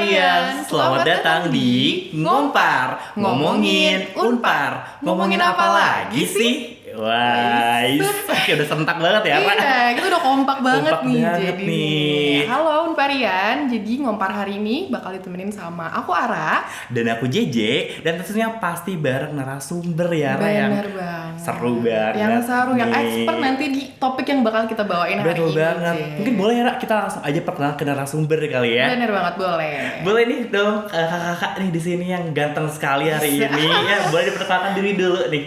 Unparian, selamat datang di Ngompar. Ngomongin Unpar. Ngomongin apa lagi sih? Wah, kayak udah sentak banget ya, Pak. Iya, kita udah kompak banget nih banget jadi. nih. Halo Unparian, jadi Ngompar hari ini bakal ditemenin sama aku Ara. Dan aku JJ, dan tentunya pasti bareng narasumber ya, Ra, yang Bener banget. seru banget. Yang seru, yang nih. expert nanti di topik yang bakal kita bawain hari Betul ini. banget. J. Mungkin boleh ya, Ra, kita langsung aja perkenalan ke narasumber kali ya. Bener banget, boleh. Boleh nih dong kakak-kakak nih di sini yang ganteng sekali hari ini. Ya, boleh diperkenalkan diri dulu nih.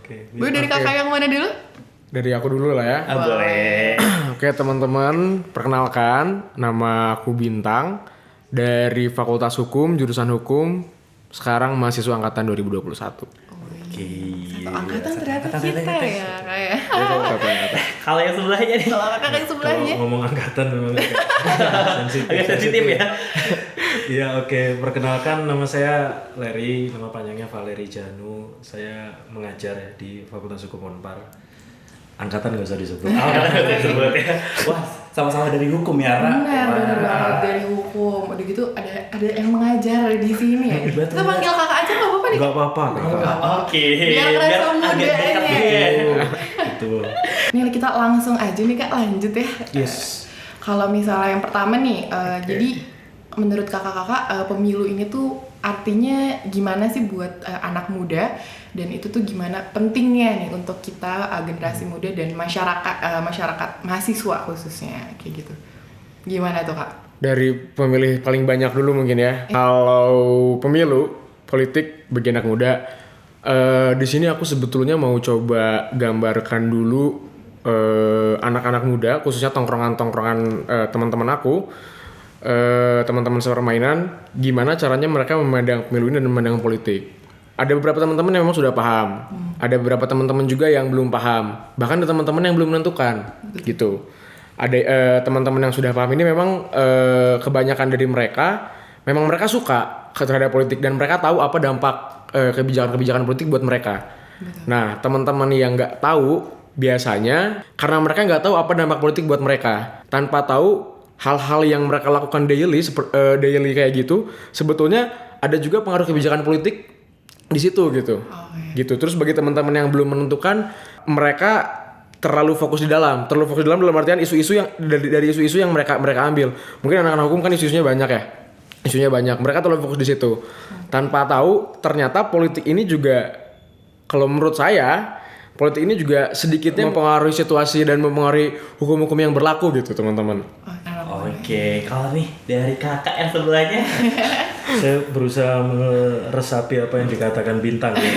Gue dari kakak yang mana dulu? Dari aku dulu lah ya. Boleh. Oke teman-teman, perkenalkan nama aku Bintang dari Fakultas Hukum, jurusan Hukum. Sekarang mahasiswa angkatan 2021. Satu Oke. angkatan ternyata kita ya kayak. Kalau yang sebelahnya nih. Kalau kakak yang sebelahnya. Kalau ngomong angkatan memang Agak sensitif ya. Iya oke. Perkenalkan nama saya Leri, nama panjangnya Valeri Janu. Saya mengajar ya di Fakultas Hukum Unpar. Angkatan nggak usah disebut. Disebut ya. Wah, sama-sama dari hukum ya, Ra. Bener banget dari hukum. Udah gitu ada yang mengajar di sini ya. Kita panggil kakak aja nggak apa-apa nih. Nggak apa-apa. Oke. Biar kerasa agak dekat mudanya. dikit. Itu. Nih kita langsung aja nih Kak, lanjut ya. Yes. Kalau misalnya yang pertama nih, jadi menurut kakak-kakak pemilu ini tuh artinya gimana sih buat anak muda, dan itu tuh gimana pentingnya nih untuk kita generasi muda dan masyarakat mahasiswa khususnya kayak gitu. Gimana tuh Kak? Dari pemilih paling banyak dulu mungkin ya. Kalau pemilu, politik bagi anak muda, di sini aku sebetulnya mau coba gambarkan dulu anak-anak muda, khususnya tongkrongan-tongkrongan teman-teman aku, teman-teman sepermainan, gimana caranya mereka memandang pemilu ini dan memandang politik. Ada beberapa teman-teman yang memang sudah paham, ada beberapa teman-teman juga yang belum paham, bahkan ada teman-teman yang belum menentukan, gitu. Ada teman-teman yang sudah paham ini memang kebanyakan dari mereka memang mereka suka terhadap politik dan mereka tahu apa dampak kebijakan-kebijakan politik buat mereka. Nah, teman-teman yang nggak tahu biasanya karena mereka nggak tahu apa dampak politik buat mereka, tanpa tahu hal-hal yang mereka lakukan daily kayak gitu, sebetulnya ada juga pengaruh kebijakan politik di situ gitu. Gitu. Terus bagi teman-teman yang belum menentukan, mereka terlalu fokus di dalam dalam artian isu-isu yang dari isu-isu yang mereka ambil. Mungkin anak-anak hukum kan isunya banyak ya. Isunya banyak. Mereka terlalu fokus di situ. Tanpa tahu ternyata politik ini juga, kalau menurut saya, politik ini juga sedikitnya mempengaruhi situasi dan mempengaruhi hukum-hukum yang berlaku gitu, teman-teman. Oke, kalau nih dari kakak yang sebelahnya. Saya berusaha meresapi apa yang dikatakan Bintang ya.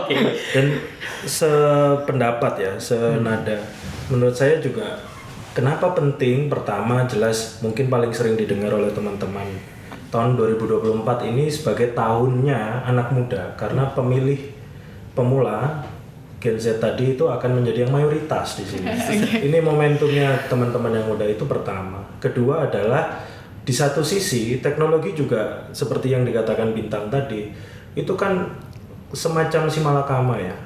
Oke. Dan sependapat ya, senada. Menurut saya juga kenapa penting, pertama jelas mungkin paling sering didengar oleh teman-teman. Tahun 2024 ini sebagai tahunnya anak muda, karena pemilih pemula Gen Z tadi itu akan menjadi yang mayoritas di sini. Ini momentumnya teman-teman yang muda itu pertama. Kedua adalah di satu sisi teknologi juga seperti yang dikatakan Bintang tadi, itu kan semacam simalakama ya.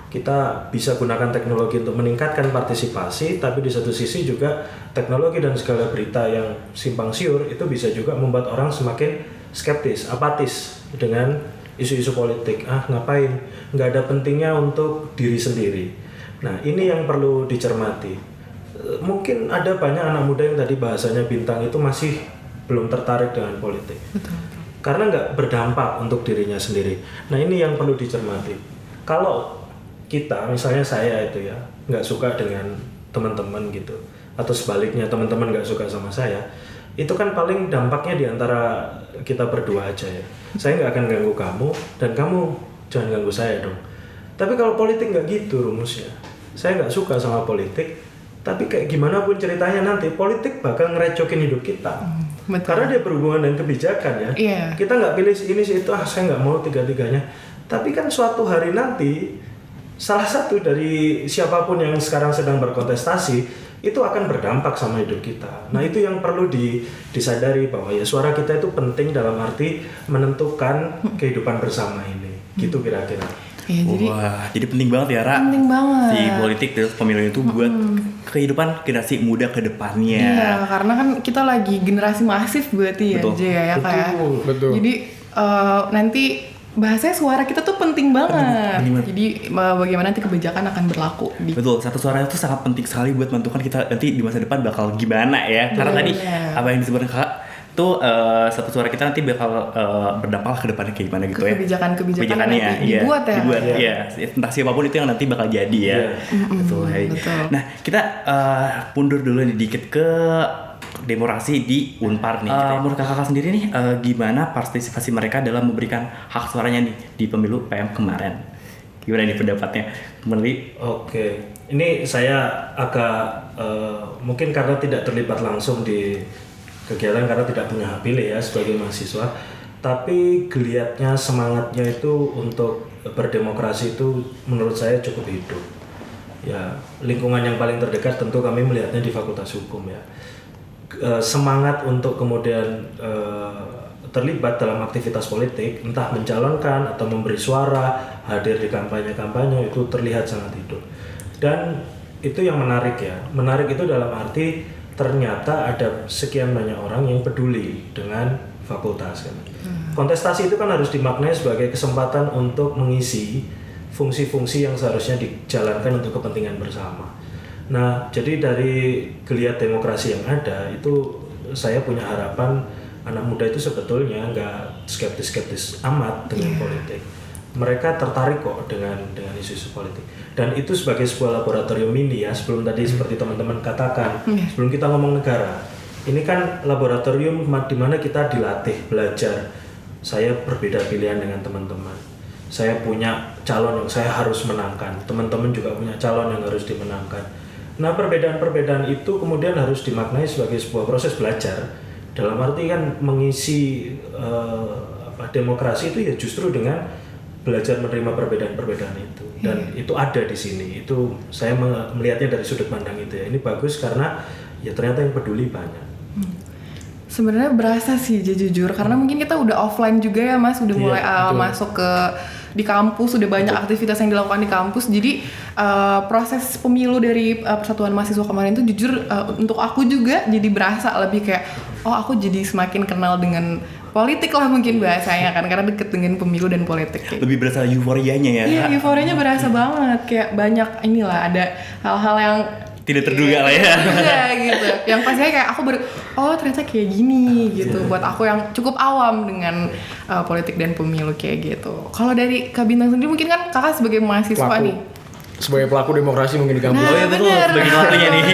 Kita bisa gunakan teknologi untuk meningkatkan partisipasi, tapi di satu sisi juga teknologi dan segala berita yang simpang siur itu bisa juga membuat orang semakin skeptis, apatis dengan isu-isu politik. Ngapain? Nggak ada pentingnya untuk diri sendiri. Nah, ini yang perlu dicermati. Mungkin ada banyak anak muda yang tadi bahasanya Bintang itu masih belum tertarik dengan politik. Betul. Karena nggak berdampak untuk dirinya sendiri. Nah, ini yang perlu dicermati. Kalau kita, misalnya saya itu ya, nggak suka dengan teman-teman gitu, atau sebaliknya teman-teman nggak suka sama saya, itu kan paling dampaknya di antara kita berdua aja ya. Saya nggak akan ganggu kamu, dan kamu jangan ganggu saya dong. Tapi kalau politik nggak gitu rumusnya. Saya nggak suka sama politik, tapi kayak gimana pun ceritanya nanti politik bakal ngerecokin hidup kita. Betul. Karena dia berhubungan dengan kebijakan ya. Iya. Kita nggak pilih ini sih itu, saya nggak mau tiga-tiganya. Tapi kan suatu hari nanti salah satu dari siapapun yang sekarang sedang berkontestasi itu akan berdampak sama hidup kita. Nah, itu yang perlu disadari bahwa ya suara kita itu penting dalam arti menentukan kehidupan bersama ini. Gitu kira-kira. Ya, Jadi penting banget ya, Ra. penting banget. Si politik terus pemilu itu buat kehidupan generasi muda ke depannya. Iya, karena kan kita lagi generasi masif berarti ya, Betul. Jay, ya Kak ya. Betul. Jadi nanti bahasanya suara kita tuh penting banget. Penting banget. Jadi bagaimana nanti kebijakan akan berlaku di Betul, satu suara itu sangat penting sekali buat menentukan kita nanti di masa depan bakal gimana ya. Karena tadi apa yang disebutkan Kak tuh satu suara kita nanti bakal berdampak ke depannya kayak gimana gitu ya. kebijakan-kebijakan Kebijakannya, nanti iya. dibuat ya. Iya. Entah siapapun itu yang nanti bakal jadi ya. Betul. Hai. betul. Nah, kita mundur dulu nih dikit ke demokrasi di Unpar nih. Menurut kakak sendiri nih, gimana partisipasi mereka dalam memberikan hak suaranya nih di pemilu PM kemarin? Gimana nih pendapatnya, Meli? Oke, ini saya agak mungkin karena tidak terlibat langsung di kegiatan karena tidak punya hak pilih ya sebagai mahasiswa, tapi geliatnya, semangatnya itu untuk berdemokrasi itu menurut saya cukup hidup. Ya, lingkungan yang paling terdekat tentu kami melihatnya di Fakultas Hukum ya. Semangat untuk kemudian terlibat dalam aktivitas politik, entah mencalonkan atau memberi suara, hadir di kampanye-kampanye itu terlihat sangat hidup. Dan itu yang menarik ya. Menarik itu dalam arti ternyata ada sekian banyak orang yang peduli dengan fakultas kan. Kontestasi itu kan harus dimaknai sebagai kesempatan untuk mengisi fungsi-fungsi yang seharusnya dijalankan untuk kepentingan bersama. Nah, jadi dari geliat demokrasi yang ada itu saya punya harapan anak muda itu sebetulnya nggak skeptis-skeptis amat dengan politik. Mereka tertarik kok dengan isu-isu politik. Dan itu sebagai sebuah laboratorium mini ya, sebelum tadi seperti teman-teman katakan, sebelum kita ngomong negara. Ini kan laboratorium di mana kita dilatih, belajar. Saya berbeda pilihan dengan teman-teman. Saya punya calon yang saya harus menangkan. Teman-teman juga punya calon yang harus dimenangkan. Nah, perbedaan-perbedaan itu kemudian harus dimaknai sebagai sebuah proses belajar. Dalam arti kan mengisi demokrasi itu ya justru dengan belajar menerima perbedaan-perbedaan itu. Dan itu ada di sini. Itu saya melihatnya dari sudut pandang itu ya. Ini bagus karena ya ternyata yang peduli banyak. Sebenarnya berasa sih jujur karena mungkin kita udah offline juga ya Mas, udah mulai masuk ke di kampus, udah banyak aktivitas yang dilakukan di kampus. Jadi proses pemilu dari Persatuan Mahasiswa kemarin itu jujur untuk aku juga jadi berasa lebih kayak oh aku jadi semakin kenal dengan politik lah mungkin bahasanya kan karena deket dengan pemilu dan politik. Lebih berasa euforianya ya. Iya, euforianya berasa banget kayak banyak inilah ada hal-hal yang Tidak terduga lah ya. Iya gitu. Yang pastinya kayak aku oh ternyata kayak gini gitu. Buat aku yang cukup awam dengan politik dan pemilu kayak gitu. Kalau dari Kak Bintang sendiri mungkin kan kakak sebagai mahasiswa Pelaku. nih. Sebagai pelaku demokrasi mungkin di kampus. Nah, Oh iya betul, bener. sebagai pelakunya nih.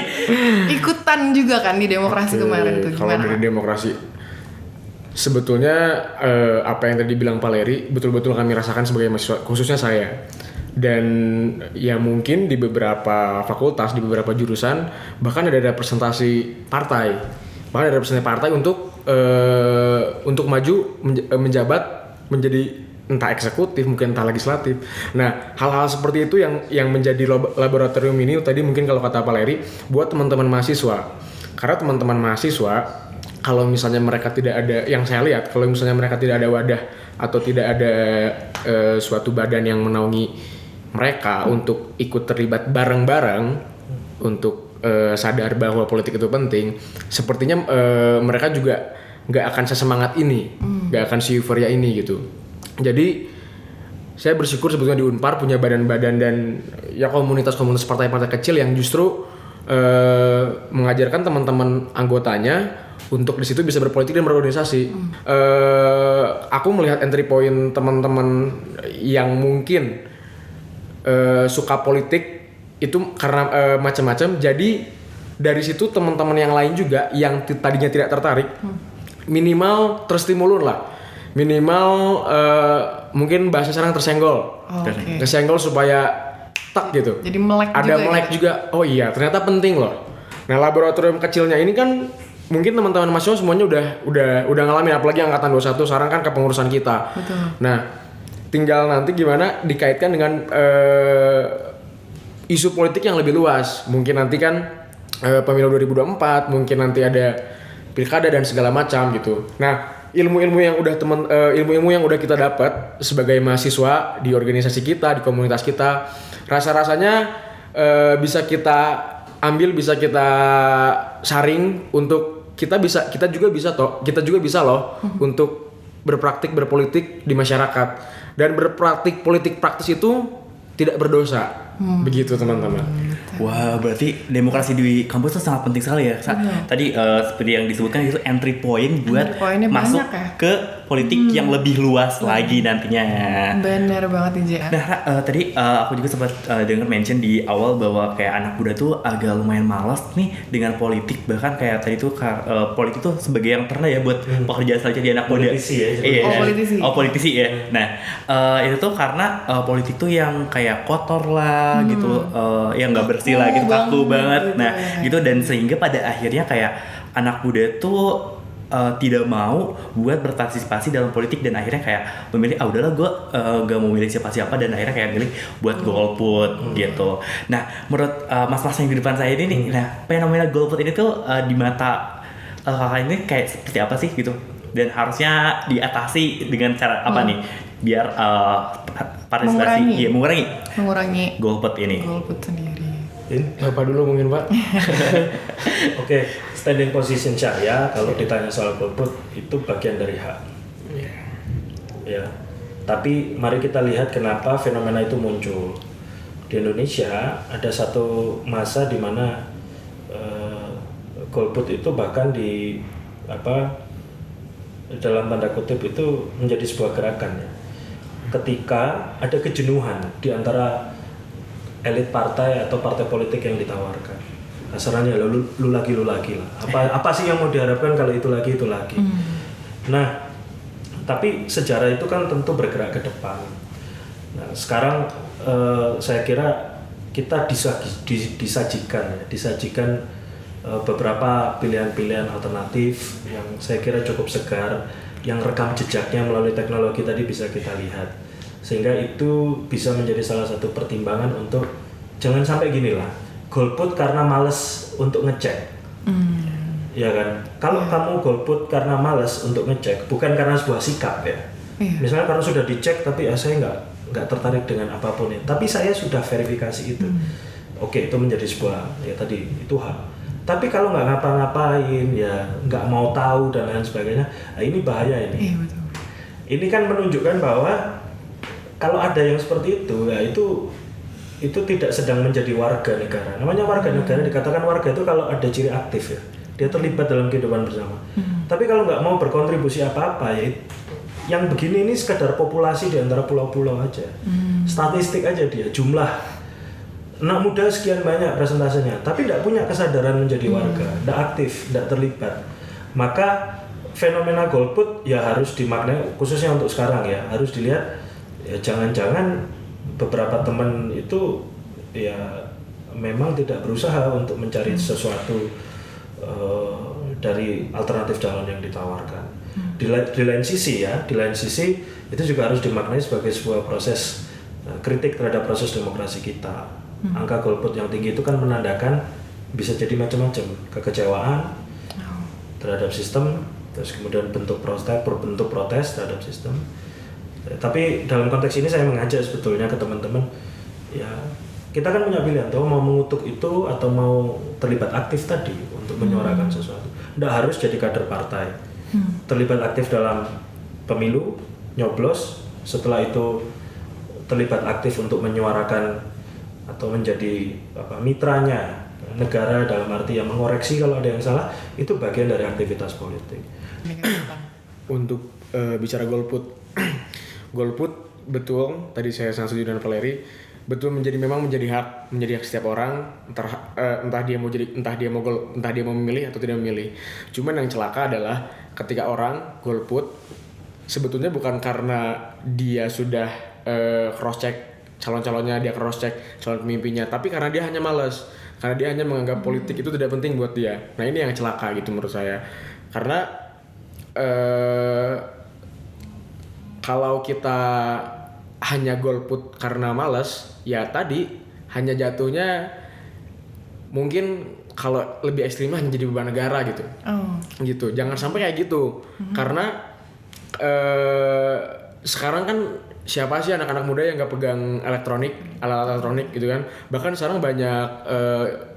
Ikutan juga kan di demokrasi kemarin tuh Kalau gimana? dari demokrasi, sebetulnya apa yang tadi bilang Pak Leri betul-betul kami rasakan sebagai mahasiswa, khususnya saya. Dan ya mungkin di beberapa fakultas, di beberapa jurusan bahkan ada representasi partai, untuk maju menjabat menjadi entah eksekutif, mungkin entah legislatif. Nah, hal-hal seperti itu yang menjadi laboratorium ini tadi mungkin kalau kata Pak Leri buat teman-teman mahasiswa. Karena teman-teman mahasiswa kalau misalnya mereka tidak ada, yang saya lihat kalau misalnya mereka tidak ada wadah atau tidak ada suatu badan yang menaungi mereka untuk ikut terlibat bareng-bareng untuk sadar bahwa politik itu penting, sepertinya mereka juga nggak akan sesemangat ini, nggak akan si euforia ini gitu. Jadi saya bersyukur sebetulnya di Unpar punya badan-badan dan ya komunitas-komunitas partai-partai kecil yang justru mengajarkan teman-teman anggotanya untuk di situ bisa berpolitik dan berorganisasi. Aku melihat entry point teman-teman yang mungkin suka politik itu karena macam-macam. Jadi dari situ teman-teman yang lain juga yang tadinya tidak tertarik minimal terstimulun lah. Minimal mungkin bahasa sekarang tersenggol. Tersenggol supaya tak gitu. Jadi melek ada juga melek juga. Oh iya, ternyata penting loh. Nah, laboratorium kecilnya ini kan mungkin teman-teman mahasiswa semuanya udah ngalamin, apalagi angkatan 21 sekarang kan kepengurusan kita. Betul. Nah, tinggal nanti gimana dikaitkan dengan isu politik yang lebih luas. Mungkin nanti kan pemilu 2024, mungkin nanti ada pilkada dan segala macam gitu. Nah, ilmu-ilmu yang udah kita dapat sebagai mahasiswa di organisasi kita, di komunitas kita, rasa-rasanya bisa kita ambil, bisa kita saring untuk kita juga bisa loh untuk berpraktik berpolitik di masyarakat, dan berpraktik politik praktis itu tidak berdosa. Begitu teman-teman. Wah, berarti demokrasi di kampus itu sangat penting sekali ya. Tadi seperti yang disebutkan itu entry point buat masuk banyak ya? ke politik yang lebih luas lagi nantinya. Bener banget nih JA. Nah, tadi aku juga sempat dengar mention di awal bahwa kayak anak muda tuh agak lumayan malas nih dengan politik, bahkan kayak tadi tuh politik tuh sebagai yang pernah ya buat pekerjaan selanjutnya di anak muda. Politisi ya. Iya. Politisi. Politisi ya. Nah, itu tuh karena politik tuh yang kayak kotor lah gitu, yang nggak bersih lah gitu, kaku banget. Nah, gitu, dan sehingga pada akhirnya kayak anak muda tuh tidak mau buat berpartisipasi dalam politik, dan akhirnya kayak memilih udahlah gue gak mau milih siapa-siapa, dan akhirnya kayak milih buat golput gitu. Nah, menurut mas-mas yang di depan saya ini nih, nah fenomena golput ini tuh di mata kakak ini kayak seperti apa sih gitu, dan harusnya diatasi dengan cara apa nih biar partisipasi mengurangi golput ini. Golput sendiri. Bapak dulu mungkin Pak. Oke, standing position saya kalau ditanya soal golput itu bagian dari hak. Ya. Tapi mari kita lihat kenapa fenomena itu muncul. Di Indonesia ada satu masa di mana golput itu bahkan dalam tanda kutip itu menjadi sebuah gerakan ya. Ketika ada kejenuhan di antara elit partai atau partai politik yang ditawarkan, kasarannya lu lagi lah. Apa sih yang mau diharapkan kalau itu lagi? Nah, tapi sejarah itu kan tentu bergerak ke depan. Nah, sekarang saya kira kita disajikan beberapa pilihan-pilihan alternatif yang saya kira cukup segar, yang rekam jejaknya melalui teknologi tadi bisa kita lihat. Sehingga itu bisa menjadi salah satu pertimbangan untuk jangan sampai gini lah, golput karena males untuk ngecek. Ya kan? Kalau kamu golput karena males untuk ngecek, bukan karena sebuah sikap ya. Misalnya karena sudah dicek tapi saya nggak tertarik dengan apapun ya, tapi saya sudah verifikasi itu. Oke, itu menjadi sebuah ya tadi itu hak. Tapi kalau nggak ngapa-ngapain ya, nggak mau tahu dan lain sebagainya, nah ini bahaya ini. Iya betul. Ini kan menunjukkan bahwa kalau ada yang seperti itu, ya itu tidak sedang menjadi warga negara. Namanya warga negara, dikatakan warga itu kalau ada ciri aktif ya, dia terlibat dalam kehidupan bersama. Tapi kalau nggak mau berkontribusi apa-apa, ya yang begini ini sekedar populasi di antara pulau-pulau aja, statistik aja dia, jumlah anak muda sekian banyak presentasenya, tapi tidak punya kesadaran menjadi warga, tidak aktif, tidak terlibat. Maka fenomena golput ya harus dimaknai, khususnya untuk sekarang ya, harus dilihat. Ya jangan-jangan beberapa teman itu ya memang tidak berusaha untuk mencari sesuatu dari alternatif calon yang ditawarkan. Di lain sisi itu juga harus dimaknai sebagai sebuah proses kritik terhadap proses demokrasi kita. Angka golput yang tinggi itu kan menandakan bisa jadi macam-macam, kekecewaan terhadap sistem, terus kemudian bentuk protes terhadap sistem. Tapi dalam konteks ini saya mengajak sebetulnya ke teman-teman, ya kita kan punya pilihan tuh mau mengutuk itu atau mau terlibat aktif tadi untuk menyuarakan sesuatu. Nggak harus jadi kader partai, terlibat aktif dalam pemilu, nyoblos, setelah itu terlibat aktif untuk menyuarakan atau menjadi mitranya negara dalam arti yang mengoreksi kalau ada yang salah, itu bagian dari aktivitas politik. Untuk bicara golput. Golput betul, tadi saya sangat setuju dengan Valeri, betul memang menjadi hak setiap orang, entah dia mau memilih atau tidak memilih. Cuman yang celaka adalah ketika orang golput sebetulnya bukan karena dia sudah cross check calon-calonnya, dia cross check calon pemimpinnya, tapi karena dia hanya malas, karena dia hanya menganggap politik itu tidak penting buat dia. Nah ini yang celaka gitu menurut saya, karena kalau kita hanya golput karena malas, ya tadi hanya jatuhnya mungkin kalau lebih ekstrim hanya jadi beban negara gitu. Gitu. Jangan sampai kayak gitu. Karena sekarang kan siapa sih anak-anak muda yang nggak pegang alat elektronik gitu kan? Bahkan sekarang banyak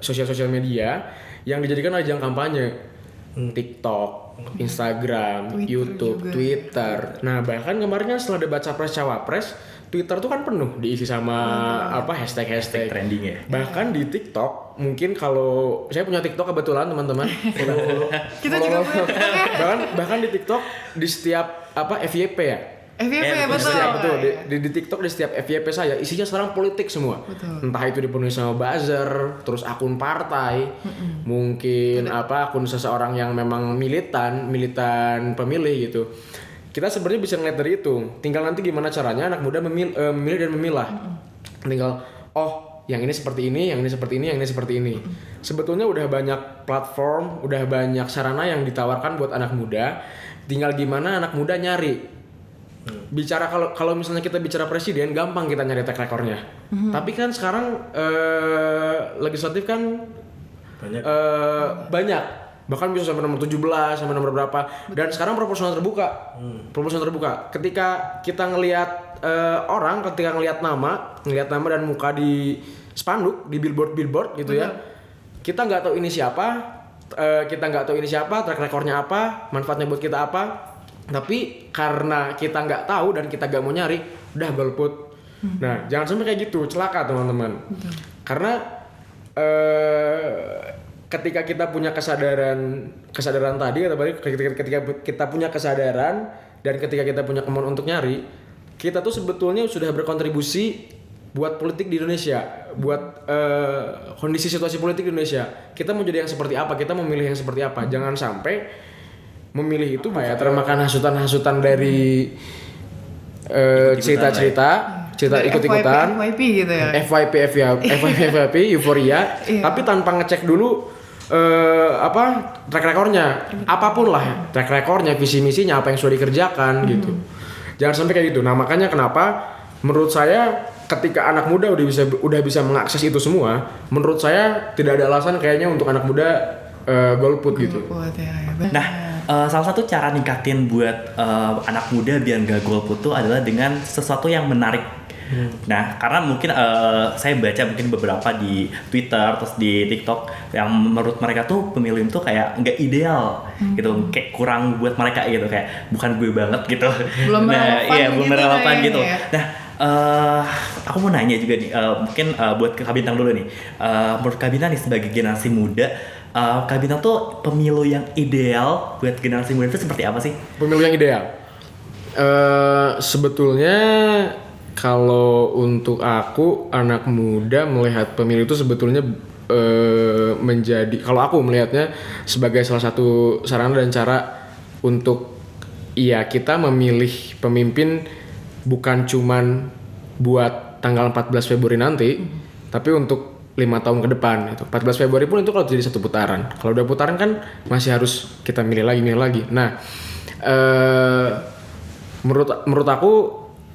sosial media yang dijadikan ajang kampanye, TikTok, Instagram, Twitter YouTube, juga. Twitter. Nah bahkan kemarin kan setelah debat capres cawapres, Twitter tuh kan penuh diisi sama hashtag Trending ya. Bahkan di TikTok, mungkin kalau saya punya TikTok kebetulan teman-teman, Kita juga punya bahkan di TikTok di setiap FYP ya. FYP ya, betul. Betul. Di TikTok di setiap FYP saya isinya sekarang politik semua. Betul. Entah itu dipenuhi sama buzzer, terus akun partai, mungkin akun seseorang yang memang militan pemilih gitu. Kita sebenarnya bisa ngeliat dari itu. Tinggal nanti gimana caranya anak muda memilih dan memilah. Tinggal yang ini seperti ini, yang ini seperti ini, yang ini seperti ini. Sebetulnya udah banyak platform, udah banyak sarana yang ditawarkan buat anak muda. Tinggal gimana anak muda nyari. Bicara kalau misalnya kita bicara presiden, gampang kita nyari track recordnya. Tapi kan sekarang legislatif kan banyak. Bahkan bisa sampai nomor 17, sampai nomor berapa. Dan sekarang proporsional terbuka. Proporsional terbuka. Ketika kita ngelihat orang, ketika ngelihat nama dan muka di spanduk, di billboard gitu ya. Kita nggak tahu ini siapa, track recordnya apa, manfaatnya buat kita apa. Tapi karena kita nggak tahu dan kita nggak mau nyari, udah golput. Nah, jangan sampai kayak gitu, celaka teman-teman. Karena ketika kita punya kesadaran tadi, ketika kita punya kesadaran dan ketika kita punya kemauan untuk nyari, kita tuh sebetulnya sudah berkontribusi buat politik di Indonesia, buat kondisi situasi politik di Indonesia. Kita mau jadi yang seperti apa? Kita mau milih yang seperti apa? Jangan sampai memilih itu termakan hasutan dari cerita ikut-ikutan, FYP gitu ya. FYP euforia, tapi tanpa ngecek dulu track recordnya, apapun lah track recordnya, visi misinya apa yang sudah dikerjakan gitu. Jangan sampai kayak gitu. Nah makanya kenapa menurut saya ketika anak muda udah bisa mengakses itu semua, menurut saya tidak ada alasan kayaknya untuk anak muda golput gitu. Nah, salah satu cara ningkatin buat anak muda biar nggak golput tuh adalah dengan sesuatu yang menarik. Nah, karena mungkin saya baca mungkin beberapa di Twitter terus di TikTok yang menurut mereka tuh pemilu itu kayak nggak ideal gitu, kayak kurang buat mereka gitu, kayak bukan gue banget gitu. Belum relevan gitu. Ya. Nah, aku mau nanya juga nih, mungkin buat Kak Bintang dulu nih. Menurut Kak Bintang nih sebagai generasi muda, Kak Bintang tuh pemilu yang ideal buat generasi muda itu seperti apa sih? Pemilu yang ideal? Sebetulnya kalau untuk aku, anak muda melihat pemilu itu sebetulnya menjadi, kalau aku melihatnya sebagai salah satu sarana dan cara untuk kita memilih pemimpin bukan cuman buat tanggal 14 Februari nanti, tapi untuk 5 tahun ke depan itu. 14 Februari pun itu kalau jadi satu putaran. Kalau udah putaran kan masih harus kita milih lagi. Nah, menurut aku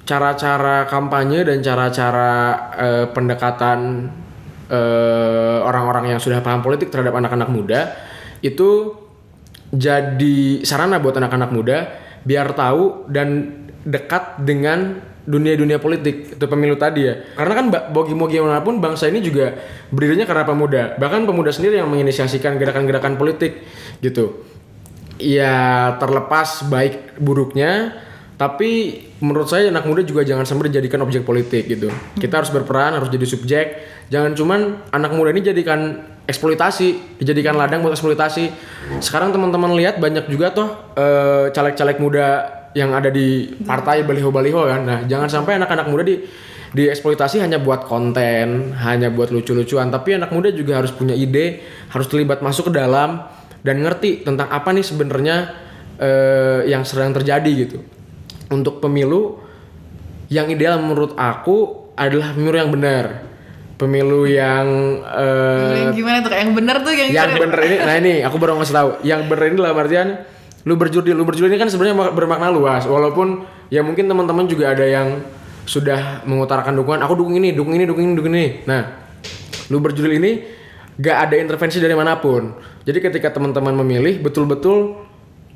cara-cara kampanye dan cara-cara pendekatan orang-orang yang sudah paham politik terhadap anak-anak muda itu jadi sarana buat anak-anak muda biar tahu dan dekat dengan dunia politik itu pemilu tadi ya. Karena kan mau gimana pun bangsa ini juga berdirinya karena pemuda. Bahkan pemuda sendiri yang menginisiasikan gerakan-gerakan politik gitu. Ya terlepas baik buruknya, tapi menurut saya anak muda juga jangan sampai dijadikan objek politik gitu. Kita harus berperan, harus jadi subjek. Jangan cuman anak muda ini jadikan eksploitasi, dijadikan ladang buat eksploitasi. Sekarang teman-teman lihat banyak juga toh caleg-caleg muda yang ada di partai, baliho-baliho kan. Nah, jangan sampai anak-anak muda dieksploitasi hanya buat konten, hanya buat lucu-lucuan, tapi anak muda juga harus punya ide, harus terlibat masuk ke dalam dan ngerti tentang apa nih sebenarnya yang sedang terjadi gitu. Untuk pemilu yang ideal menurut aku adalah pemilu yang benar. Pemilu yang yang gimana tuh? Yang benar tuh yang benar ini. Nah, ini aku baru ngasih tahu. Yang benar ini dalam artian lu berjudil ini kan sebenarnya bermakna luas, walaupun ya mungkin teman-teman juga ada yang sudah mengutarakan dukungan, aku dukung ini. Nah, lu berjudil ini gak ada intervensi dari manapun. Jadi ketika teman-teman memilih betul-betul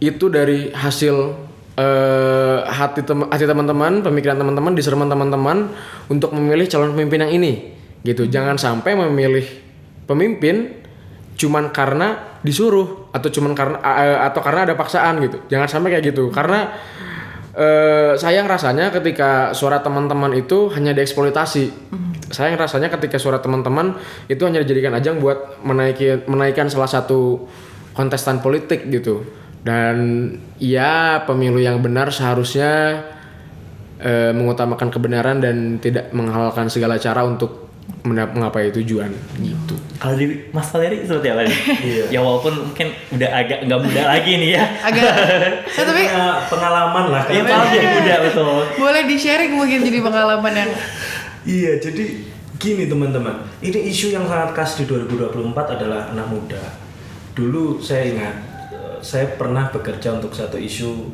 itu dari hasil hati teman-teman, pemikiran teman-teman, discernment teman-teman untuk memilih calon pemimpin yang ini gitu. Jangan sampai memilih pemimpin cuman karena disuruh atau karena ada paksaan gitu. Jangan sampai kayak gitu. Karena sayang rasanya ketika suara teman-teman itu hanya dieksploitasi. Sayang rasanya ketika suara teman-teman itu hanya dijadikan ajang buat menaikkan salah satu kontestan politik gitu. Dan ya pemilu yang benar seharusnya mengutamakan kebenaran dan tidak menghalalkan segala cara untuk menggapai tujuan gitu. Kalau di Mas Valeri seperti apa nih? Ya walaupun mungkin udah agak nggak muda lagi nih ya. Tapi pengalaman lah. Iya paling muda betul. Boleh di-sharing mungkin jadi pengalaman yang. Iya, jadi gini teman-teman. Ini isu yang sangat khas di 2024 adalah anak muda. Dulu saya ingat, saya pernah bekerja untuk satu isu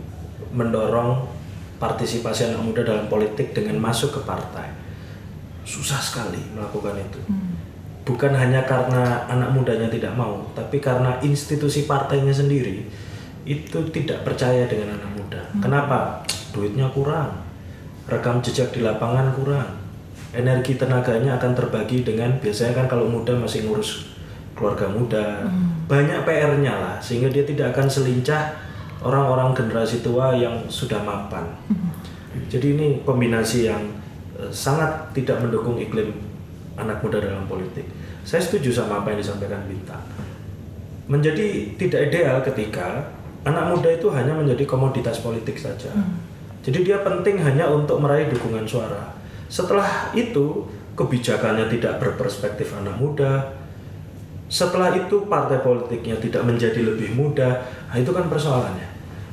mendorong partisipasi anak muda dalam politik dengan masuk ke partai. Susah sekali melakukan itu. Bukan hanya karena anak mudanya tidak mau, tapi karena institusi partainya sendiri itu tidak percaya dengan anak muda. Kenapa? Duitnya kurang, rekam jejak di lapangan kurang, energi tenaganya akan terbagi dengan, biasanya kan kalau muda masih ngurus keluarga muda, banyak PR-nya lah, sehingga dia tidak akan selincah orang-orang generasi tua yang sudah mapan. Jadi ini kombinasi yang sangat tidak mendukung iklim anak muda dalam politik. Saya setuju sama apa yang disampaikan Bintang. Menjadi tidak ideal ketika anak muda itu hanya menjadi komoditas politik saja. Jadi dia penting hanya untuk meraih dukungan suara. Setelah itu kebijakannya tidak berperspektif anak muda. Setelah itu partai politiknya tidak menjadi lebih muda. Nah itu kan persoalannya.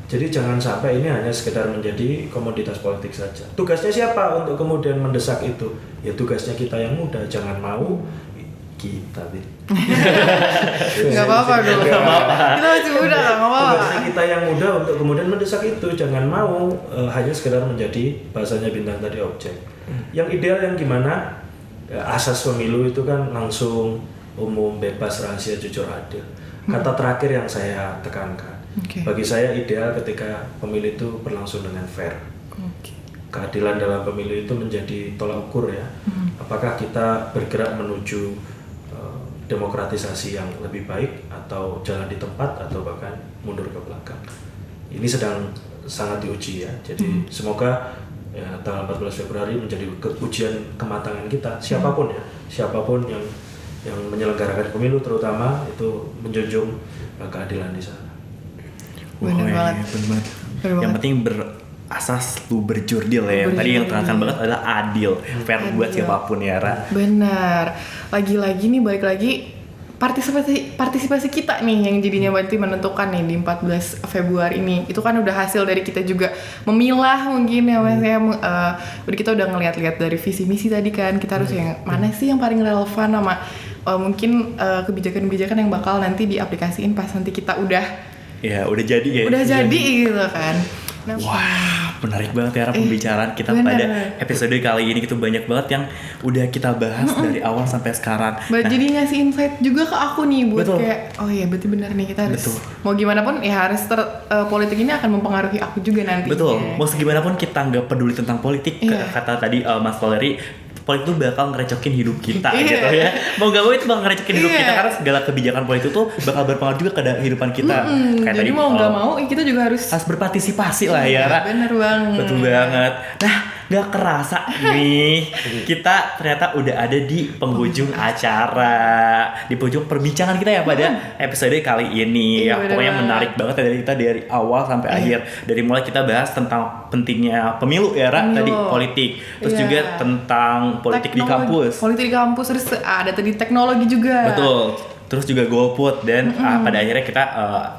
Jadi jangan sampai ini hanya sekedar menjadi komoditas politik saja. Tugasnya siapa untuk kemudian mendesak itu? Ya tugasnya kita yang muda. Jangan mau kita, Nggak apa-apa dong. Kita masih muda lah, nggak apa-apa. Tugasnya kita yang muda untuk kemudian mendesak itu. Jangan mau hanya sekedar menjadi, bahasanya Bintang tadi, objek. Yang ideal yang gimana? Asas pemilu itu kan langsung, umum, bebas, rahasia, jujur, adil. Kata terakhir yang saya tekankan. Bagi saya ideal ketika pemilu itu berlangsung dengan fair. Keadilan dalam pemilu itu menjadi tolak ukur ya. Apakah kita bergerak menuju demokratisasi yang lebih baik atau jalan di tempat atau bahkan mundur ke belakang. Ini sedang sangat diuji ya. Jadi semoga ya, tanggal 14 Februari menjadi ujian kematangan kita. Siapapun ya, siapapun yang menyelenggarakan pemilu terutama itu menjunjung keadilan di sana. Benar banget. Yang penting berasas lu berjurdil ya. Yang tadi yang terangkan banget adalah adil, fair buat siapapun ya, Ra. Benar. Lagi-lagi nih balik lagi partisipasi kita nih yang jadinya berarti menentukan nih di 14 Februari ini. Itu kan udah hasil dari kita juga memilah mungkin ya Mas ya. Kita udah ngeliat-liat dari visi misi tadi kan. Kita harus yang mana sih yang paling relevan sama mungkin kebijakan-kebijakan yang bakal nanti diaplikasiin pas nanti kita udah jadi ya. Udah jadi gitu kan. Nah, wah, menarik banget ya pembicaraan kita pada episode kali ini. Itu banyak banget yang udah kita bahas dari awal sampai sekarang. Jadi ngasih insight juga ke aku nih buat kayak, oh iya berarti benar nih kita harus mau gimana pun ya harus politik ini akan mempengaruhi aku juga nanti. Betul. Mau segimana pun kita nggak peduli tentang politik. Kata tadi Mas Valeri, politik itu bakal ngerecokin hidup kita gitu ya. Mau gak mau itu bakal ngerecokin hidup kita karena segala kebijakan politik itu bakal berpengaruh juga ke kehidupan kita. Kayak jadi tadi, mau gak mau kita juga harus berpartisipasi lah ya, Ra. Bener banget. Betul banget. Nah, gak kerasa nih kita ternyata udah ada di penghujung acara, di penghujung perbincangan kita ya pada episode kali ini. Pokoknya menarik banget dari kita dari awal sampai akhir. Dari mulai kita bahas tentang pentingnya pemilu ya, Ra, tadi politik. Terus juga tentang politik di kampus. Politik di kampus, terus ada tadi teknologi juga. Betul. Terus juga golput dan pada akhirnya kita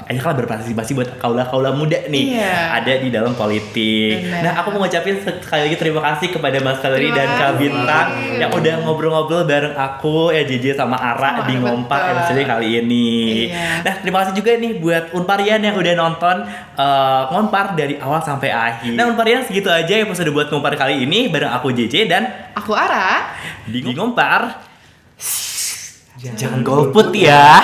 akhirnya berpartisipasi buat kaula-kaula muda nih ada di dalam politik. Nah, aku mau ngucapin sekali lagi terima kasih kepada Mas Valeri dan Kak Bintang yang udah ngobrol-ngobrol bareng aku ya, JJ sama Ara di Ngompak episode kali ini. Nah, terima kasih juga nih buat Unparian yang udah nonton Ngompar dari awal sampai akhir. Nah, Unparian segitu aja episode buat Ngompar kali ini bareng aku JJ dan aku Ara di Ngompar. Jangan golput ya.